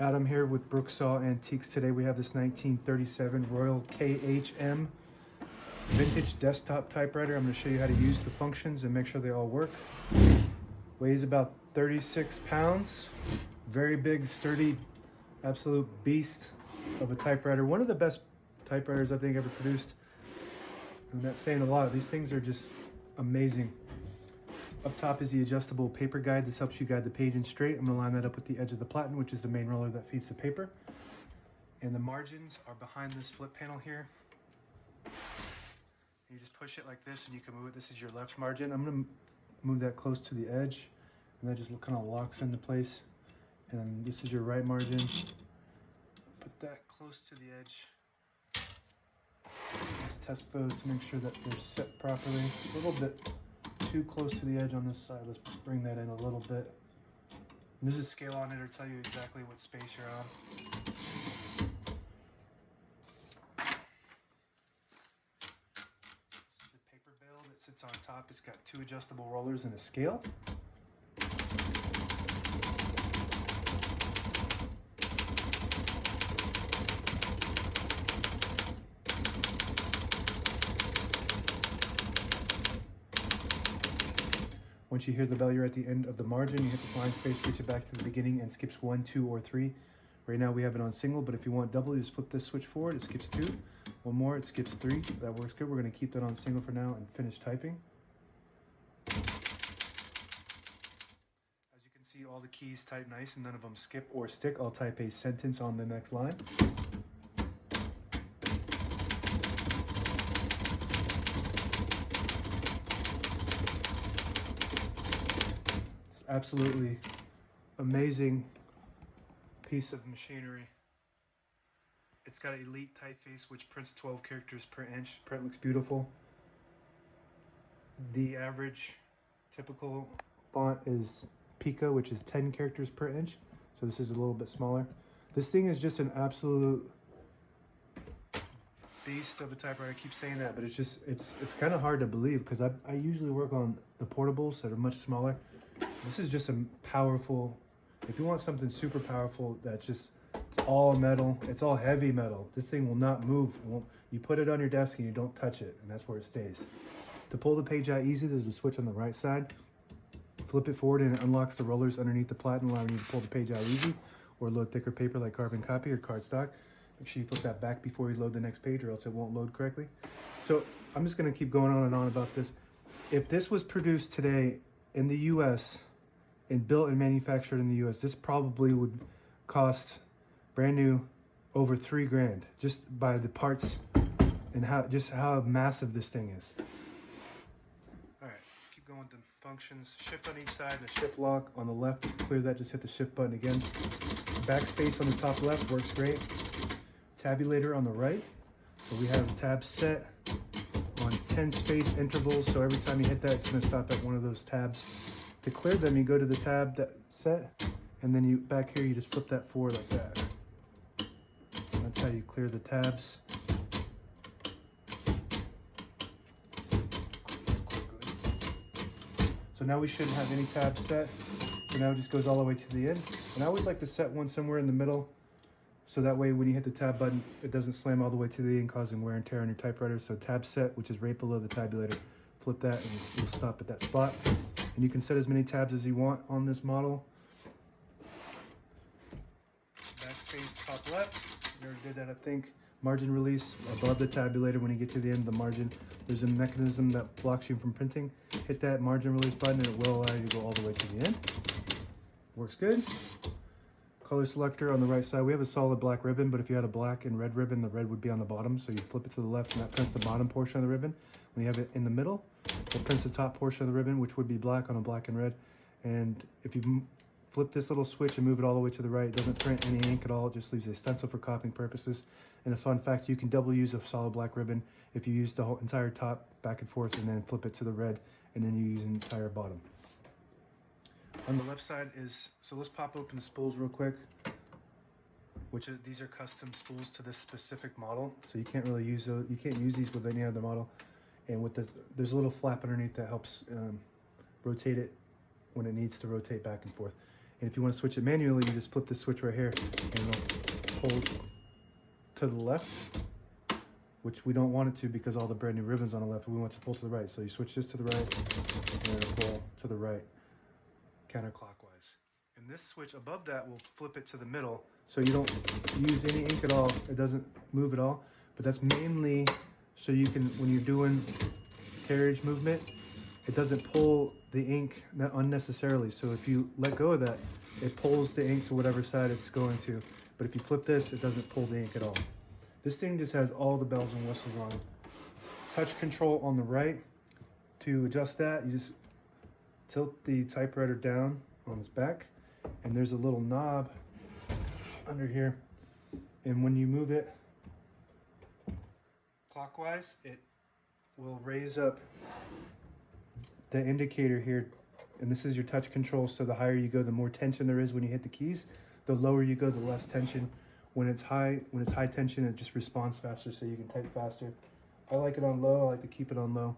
Adam here with Brooksaw Antiques. Today we have this 1937 Royal KHM vintage desktop typewriter. I'm going to show you how to use the functions and make sure they all work. Weighs about 36 pounds. Very big, sturdy, absolute beast of a typewriter. One of the best typewriters I think ever produced. I'm not saying a lot. These things are just amazing. Up top is the adjustable paper guide. This helps you guide the page in straight. I'm going to line that up with the edge of the platen, which is the main roller that feeds the paper. And the margins are behind this flip panel here. You just push it like this and you can move it. This is your left margin. I'm going to move that close to the edge and that just kind of locks into place. And this is your right margin. Put that close to the edge. Let's test those to make sure that they're set properly. A little bit too close to the edge on this side. Let's bring that in a little bit. And there's a scale on it to tell you exactly what space you're on. This is the paper bale that sits on top. It's got two adjustable rollers and a scale. Once you hear the bell, you're at the end of the margin. You hit the flying space, switch it back to the beginning, and skips 1, 2, or 3. Right now we have it on single, but if you want double, you just flip this switch forward. It skips 2. One more, it skips 3. That works good. We're going to keep that on single for now and finish typing. As you can see, all the keys type nice and none of them skip or stick. I'll type a sentence on the next line. Absolutely amazing piece of machinery. It's got an elite typeface which prints 12 characters per inch. Print looks beautiful. The average typical font is Pica, which is 10 characters per inch. So this is a little bit smaller. This thing is just an absolute beast of a typewriter. I keep saying that, but it's kind of hard to believe because I usually work on the portables that are much smaller. This is just a powerful, if you want something super powerful that's just, it's all metal, it's all heavy metal. This thing will not move. You put it on your desk and you don't touch it, and that's where it stays. To pull the page out easy, there's a switch on the right side. Flip it forward and it unlocks the rollers underneath the platen, allowing you to pull the page out easy or load thicker paper like carbon copy or cardstock. Make sure you flip that back before you load the next page or else it won't load correctly. So I'm just going to keep going on and on about this. If this was produced today in the US and built and manufactured in the US, this probably would cost brand new over $3 grand just by the parts and how massive this thing is. All right, keep going with the functions. Shift on each side and a shift lock on the left. To clear that, just hit the shift button again. Backspace on the top left works great. Tabulator on the right. So we have tabs set on 10 space intervals. So every time you hit that, it's going to stop at one of those tabs. To clear them, you go to the tab that set, and then you back here, you just flip that forward like that. And that's how you clear the tabs. So now we shouldn't have any tabs set. So now it just goes all the way to the end. And I always like to set one somewhere in the middle, so that way when you hit the tab button, it doesn't slam all the way to the end, causing wear and tear on your typewriter. So tab set, which is right below the tabulator, flip that and you'll stop at that spot. And you can set as many tabs as you want on this model. Backspace top left, we already did that I think. Margin release above the tabulator when you get to the end of the margin. There's a mechanism that blocks you from printing. Hit that margin release button and it will allow you to go all the way to the end. Works good. Color selector on the right side. We have a solid black ribbon, but if you had a black and red ribbon, the red would be on the bottom. So you flip it to the left and that prints the bottom portion of the ribbon. When you have it in the middle, it prints the top portion of the ribbon, which would be black on a black and red. And if you flip this little switch and move it all the way to the right, it doesn't print any ink at all. It just leaves a stencil for copying purposes. And a fun fact, you can double use a solid black ribbon if you use the whole entire top back and forth and then flip it to the red, and then you use an entire bottom. On the left side is, so let's pop open the spools real quick. These are custom spools to this specific model, so you can't really use those. You can't use these with any other model. And with there's a little flap underneath that helps rotate it when it needs to rotate back and forth. And if you want to switch it manually, you just flip this switch right here and it'll pull to the left, which we don't want it to because all the brand new ribbons on the left, we want it to pull to the right. So you switch this to the right and it'll pull to the right counterclockwise. And this switch above that will flip it to the middle, so you don't use any ink at all. It doesn't move at all, but that's mainly so you can, when you're doing carriage movement, it doesn't pull the ink unnecessarily. So if you let go of that, it pulls the ink to whatever side it's going to. But if you flip this, it doesn't pull the ink at all. This thing just has all the bells and whistles on. Touch control on the right. To adjust that, you just tilt the typewriter down on its back, and there's a little knob under here. And when you move it clockwise, it will raise up the indicator here, and this is your touch control. So the higher you go, the more tension there is when you hit the keys. The lower you go, the less tension. When it's high tension, it just responds faster, so you can type faster. I like it on low. I like to keep it on low.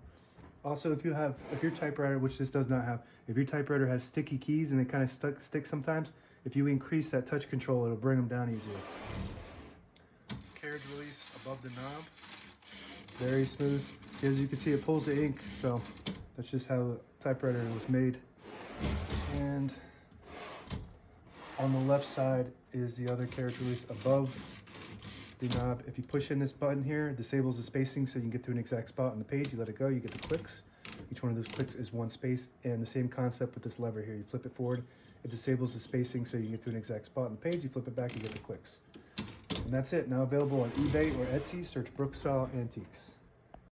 Also, if your typewriter, which this does not have, if your typewriter has sticky keys and they kind of stick sometimes, if you increase that touch control, it'll bring them down easier. Carriage release above the knob, very smooth. As you can see, it pulls the ink, so that's just how the typewriter was made. And on the left side is the other carriage release above the knob. If you push in this button here, it disables the spacing so you can get to an exact spot on the page. You let it go, you get the clicks. Each one of those clicks is one space, and the same concept with this lever here. You flip it forward, it disables the spacing so you can get to an exact spot on the page. You flip it back, you get the clicks. And that's it. Now available on eBay or Etsy. Search Brooksaw Antiques.